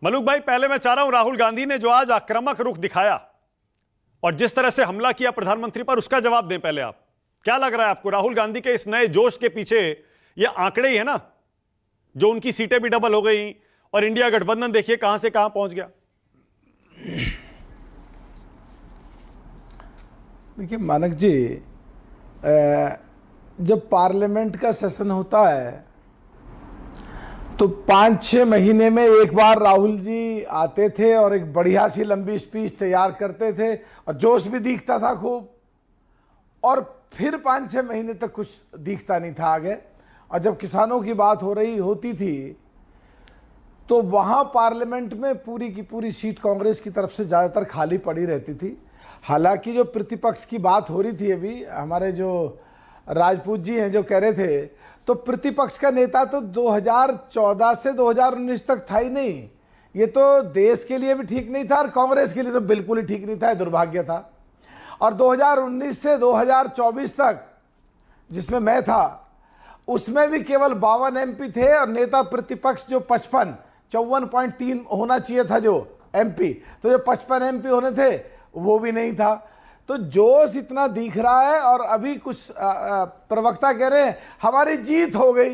मलूक भाई, पहले मैं चाह रहा हूं, राहुल गांधी ने जो आज आक्रामक रुख दिखाया और जिस तरह से हमला किया प्रधानमंत्री पर, उसका जवाब दें पहले आप। क्या लग रहा है आपको, राहुल गांधी के इस नए जोश के पीछे ये आंकड़े ही है ना, जो उनकी सीटें भी डबल हो गई और इंडिया गठबंधन देखिए कहां से कहां पहुंच गया। देखिए मानक जी, जब पार्लियामेंट का सेशन होता है तो 5-6 महीने में एक बार राहुल जी आते थे और एक बढ़िया सी लंबी स्पीच तैयार करते थे और जोश भी दिखता था खूब, और फिर 5-6 महीने तक कुछ दिखता नहीं था आगे। और जब किसानों की बात होती थी तो वहाँ पार्लियामेंट में पूरी की पूरी सीट कांग्रेस की तरफ से ज़्यादातर खाली पड़ी रहती थी। हालांकि जो प्रतिपक्ष की बात हो रही थी, अभी हमारे जो राजपूत जी हैं जो कह रहे थे, तो प्रतिपक्ष का नेता तो 2014 से 2019 तक था ही नहीं। ये तो देश के लिए भी ठीक नहीं था और कांग्रेस के लिए तो बिल्कुल ही ठीक नहीं था, दुर्भाग्य था। और 2019 से 2024 तक जिसमें मैं था, उसमें भी केवल 52 एमपी थे और नेता प्रतिपक्ष जो 54.3 होना चाहिए था जो एमपी, तो जो 55 एमपी होने थे वो भी नहीं था। तो जोश इतना दिख रहा है और अभी कुछ प्रवक्ता कह रहे हैं हमारी जीत हो गई।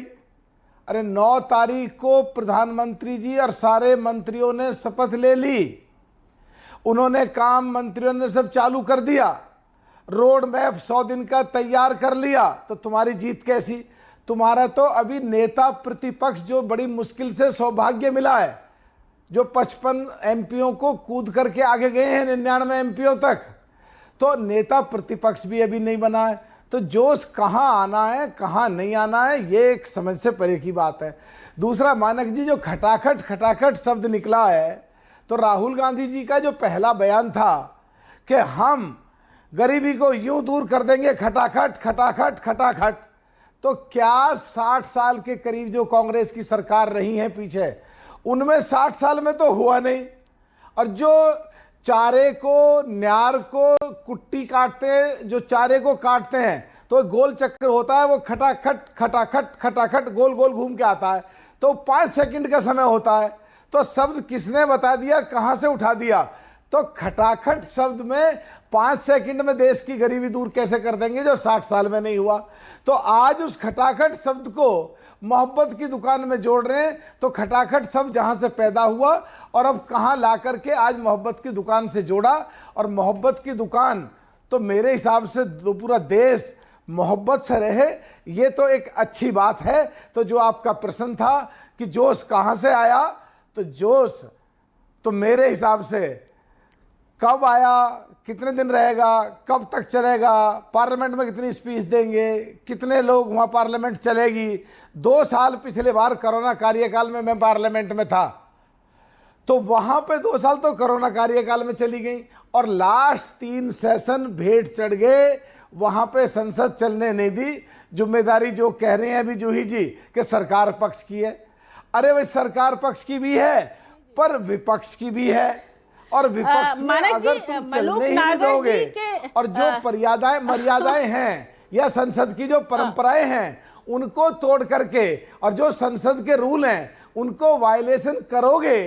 अरे 9 तारीख को प्रधानमंत्री जी और सारे मंत्रियों ने शपथ ले ली, उन्होंने काम मंत्रियों ने सब चालू कर दिया, रोड मैप 100 दिन का तैयार कर लिया, तो तुम्हारी जीत कैसी? तुम्हारा तो अभी नेता प्रतिपक्ष जो बड़ी मुश्किल से सौभाग्य मिला है, जो 55 एमपीओं को कूद करके आगे गए हैं 99 एमपीओं तक, तो नेता प्रतिपक्ष भी अभी नहीं बना है। तो जोश कहाँ आना है कहाँ नहीं आना है, ये एक समझ से परे की बात है। दूसरा मानक जी, जो खटाखट खटाखट शब्द निकला है, तो राहुल गांधी जी का जो पहला बयान था कि हम गरीबी को यूं दूर कर देंगे, खटाखट खटाखट खटाखट, तो क्या 60 साल के करीब जो कांग्रेस की सरकार रही है पीछे, उनमें 60 साल में तो हुआ नहीं। और जो चारे को, न्यार को कुट्टी काटते हैं, जो चारे को काटते हैं तो गोल चक्कर होता है, वो खटाखट खटाखट खटाखट गोल गोल घूम के आता है, तो 5 सेकंड का समय होता है। तो शब्द किसने बता दिया, कहां से उठा दिया? तो खटाखट शब्द में 5 सेकंड में देश की गरीबी दूर कैसे कर देंगे, जो 60 साल में नहीं हुआ। तो आज उस खटाखट शब्द को मोहब्बत की दुकान में जोड़ रहे हैं। तो खटाखट शब्द जहां से पैदा हुआ और अब कहां ला करके आज मोहब्बत की दुकान से जोड़ा, और मोहब्बत की दुकान तो मेरे हिसाब से पूरा देश मोहब्बत से रहे, ये तो एक अच्छी बात है। तो जो आपका प्रश्न था कि जोश कहां से आया, तो जोश तो मेरे हिसाब से कब आया, कितने दिन रहेगा, कब तक चलेगा, पार्लियामेंट में कितनी स्पीच देंगे, कितने लोग वहाँ पार्लियामेंट चलेगी। 2 साल पिछले बार कोरोना कार्यकाल में मैं पार्लियामेंट में था, तो वहाँ पे 2 साल तो कोरोना कार्यकाल में चली गई, और लास्ट 3 सेशन भेंट चढ़ गए, वहाँ पे संसद चलने नहीं दी। जिम्मेदारी जो कह रहे हैं अभी जूही जी कि सरकार पक्ष की है, अरे भाई सरकार पक्ष की भी है पर विपक्ष की भी है, और विपक्ष में अगर तुम चलने ही नहीं दोगे और जो मर्यादाएं हैं या संसद की जो परंपराएं हैं उनको तोड़ करके, और जो संसद के रूल हैं उनको वायलेशन करोगे,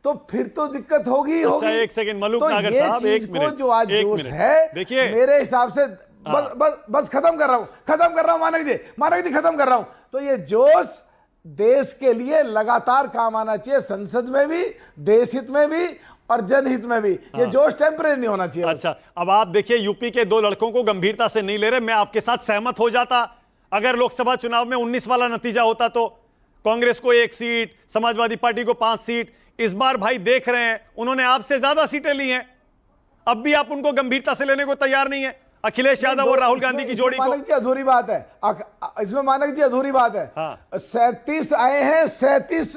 तो फिर तो दिक्कत होगी होगी। अच्छा, एक सेकंड मलूक तो नागर साहब, एक मिनट, जो आज जोश है, देखिए मेरे हिसाब से बस खत्म कर रहा हूं मानक जी खत्म कर रहा हूं। तो ये जोश देश के लिए लगातार काम आना चाहिए, संसद में भी, देश हित में भी और जनहित में भी। ये जोश टेम्परेरी नहीं होना चाहिए। अच्छा, अब आप देखिए, यूपी के 2 लड़कों को गंभीरता से नहीं ले रहे। मैं आपके साथ सहमत हो जाता अगर लोकसभा चुनाव में 19 वाला नतीजा होता, तो कांग्रेस को 1 सीट, समाजवादी पार्टी को 5 सीट। इस बार भाई देख रहे हैं उन्होंने आपसे ज्यादा सीटें ली हैं, अब भी आप उनको गंभीरता से लेने को तैयार नहीं है। अखिलेश यादव और राहुल गांधी की जोड़ी को, मानक जी अधूरी बात है इसमें, मानक जी अधूरी बात है। हाँ। 37 आए हैं, 37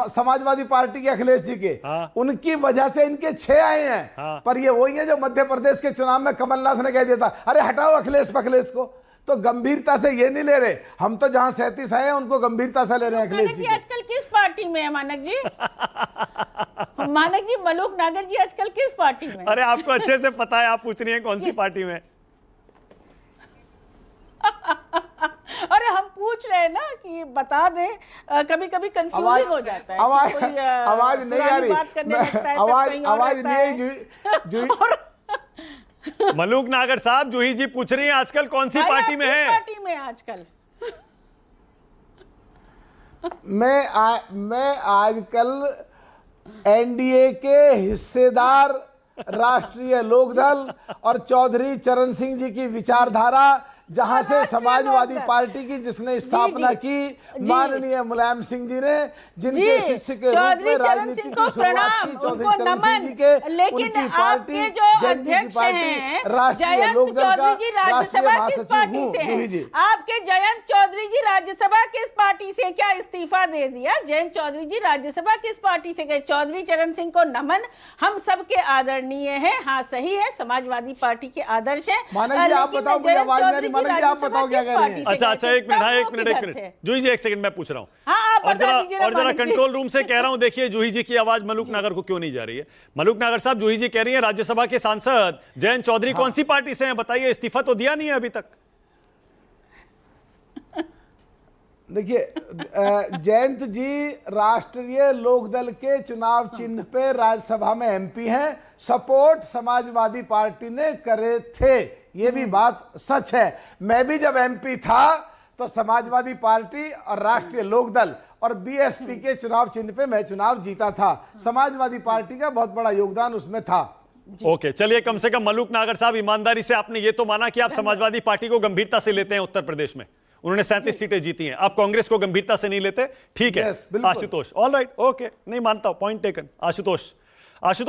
समाजवादी पार्टी के अखिलेश जी के, हाँ। उनकी वजह से इनके 6 आए हैं। हाँ। पर ये वही है जो मध्य प्रदेश के चुनाव में कमलनाथ ने कह दिया था, अरे हटाओ अखिलेश पखलेश को। तो गंभीरता से ये नहीं ले रहे हम, तो जहां 37 आए हैं उनको गंभीरता से ले रहे हैं अखिलेश जी। आजकल किस पार्टी में है मानक जी? मानक जी, मलूक नागर जी आजकल किस पार्टी में? अरे आपको अच्छे से पता है, आप पूछ रही हैं कौन सी पार्टी में। अरे हम पूछ पूछ रहे हैं ना कि बता दें, कभी कभी आवाज कंफ्यूजिंग हो जाता है आवाज कि कोई, आवाज नहीं आ पुरानी रही, बात करने लगता है, तब आवाज कहीं और आवाज रहता नहीं आई। है। जूही मलूक नागर साहब, जूही जी पूछ रही हैं आजकल कौन सी भाई, पार्टी आप में किस है? पार्टी में हैं आजकल? मैं आजकल एनडीए के हिस्सेदार राष्ट्रीय लोकदल और चौधरी चरण सिंह जी की विचारधारा, जहां से राष्ट्रीय समाजवादी लोकदल। पार्टी की जिसने स्थापना की माननीय मुलायम सिंह जी ने, जिनके शिष्य के रूप चौधरी में चरण राजनीति सिंह की को शुरुआत प्रणाम, की चौधरी उनको चरण सिंह नमन। जी के, लेकिन उनकी पार्टी आपके जो जैन जी की अध्यक्ष पार्टी हैं राष्ट्रीय जयंत लोकदल का चौधरी जी राष्ट्रीय राज्यसभा किस महासचिव पार्टी हूँ। से जूही जी, हैं? आपके जयंत चौधरी जी राज्यसभा किस पार्टी से, क्या इस्तीफा दे दिया? जयंत चौधरी जी राज्यसभा किस पार्टी से गए? चौधरी चरण सिंह को नमन, हम सबके आदरणीय है। हाँ सही है, समाजवादी पार्टी के आदर्श है। मानक जी आप लेकिन बताओ, मुझे जयंत आवाज नहीं आ रही। चौधरी जी मानक जी आप राज्यसभा बताओ क्या किस कह रही पार्टी हैं? से अच्छा गए अच्छा, थे? एक मिनट, हाँ, तब एक वो मिनट, किधर थे? जूही जी एक सेकंड मैं पूछ रहा हूँ। हाँ, आप और बता जरा दीजिए ना और जरा मानिक जी। कंट्रोल रूम से कह रहा हूं, देखिए जूही जी की आवाज मलूक नागर को क्यों नहीं जा रही है। मलूक नागर साहब, जूही जी कह रही है राज्यसभा के सांसद जयंत चौधरी कौन सी पार्टी से हैं बताइए, इस्तीफा तो दिया नहीं है अभी तक। देखिए जयंत जी राष्ट्रीय लोकदल के चुनाव चिन्ह पे राज्यसभा में एमपी हैं, सपोर्ट समाजवादी पार्टी ने करे थे, ये भी बात सच है। मैं भी जब एमपी था तो समाजवादी पार्टी और राष्ट्रीय लोकदल और बीएसपी के चुनाव चिन्ह पे मैं चुनाव जीता था। समाजवादी पार्टी का बहुत बड़ा योगदान उसमें था। ओके, चलिए, कम से कम मलूक नागर साहब ईमानदारी से आपने ये तो माना कि आप समाजवादी पार्टी को गंभीरता से लेते हैं। उत्तर प्रदेश में उन्होंने 37 सीटें जीती हैं, आप कांग्रेस को गंभीरता से नहीं लेते, ठीक है। Yes, बिल्कुल। आशुतोष, ऑल राइट, ओके, नहीं मानता हूं, पॉइंट टेकन। आशुतोष